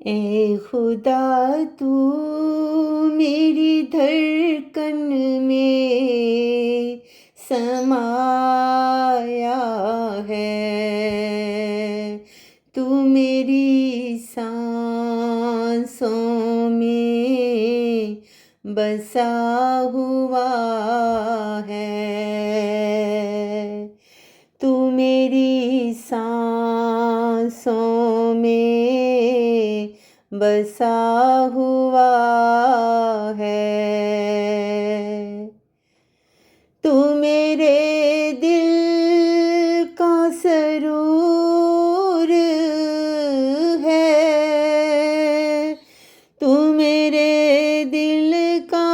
ए खुदा तू मेरी धड़कन में समाया है। तू मेरी सांसों में बसा हुआ है। तू मेरी सांसों में बसा हुआ है। तू मेरे दिल का सरूर है। तू मेरे दिल का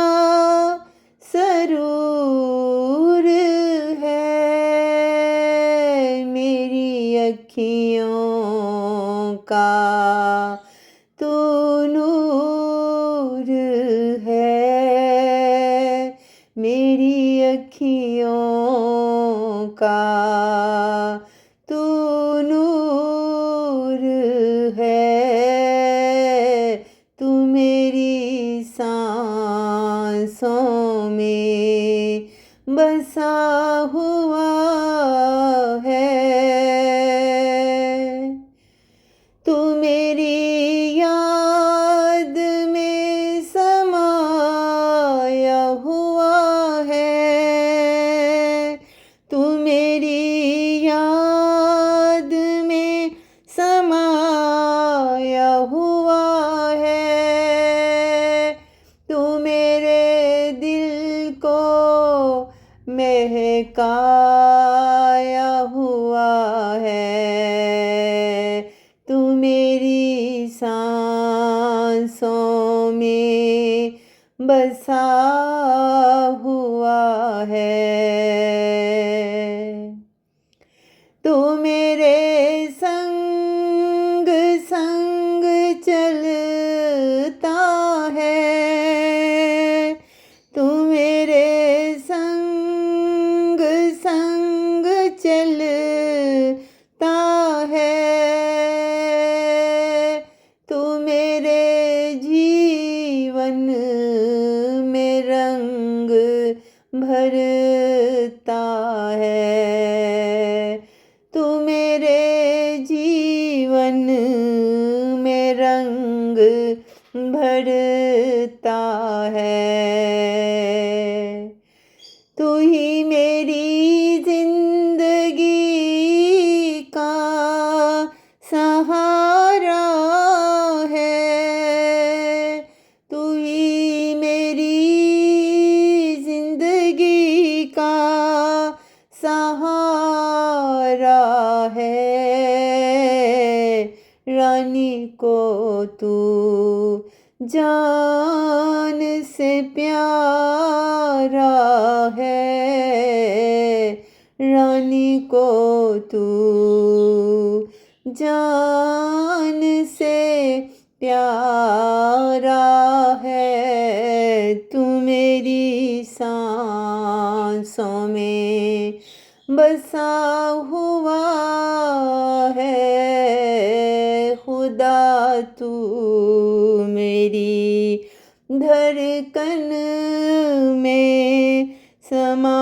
सरूर है। मेरी अखियों का तू नूर है। मेरी अखियों का तू नूर है। तू मेरी सांसों में बसा हुआ है। तू मेरी याद में समाया हुआ है। तू मेरी याद में समाया हुआ है। तू मेरे दिल को महकाया हुआ है। तू मेरी सांसों में बसा हुआ है। तू मेरे संग संग चलता है। तू मेरे संग संग चलता है। तू मेरे जीवन में रंग भरता है। तू मेरे जीवन में रंग भरता है। तू ही मेरी जिंदगी का सहारा है। तू ही मेरी जिंदगी का सहारा है। रानी को तू जान से प्यारा है। रानी को तू जान से प्यारा है। तू मेरी सांसों में बसा हुआ है। खुदा तू मेरी धड़कन में समा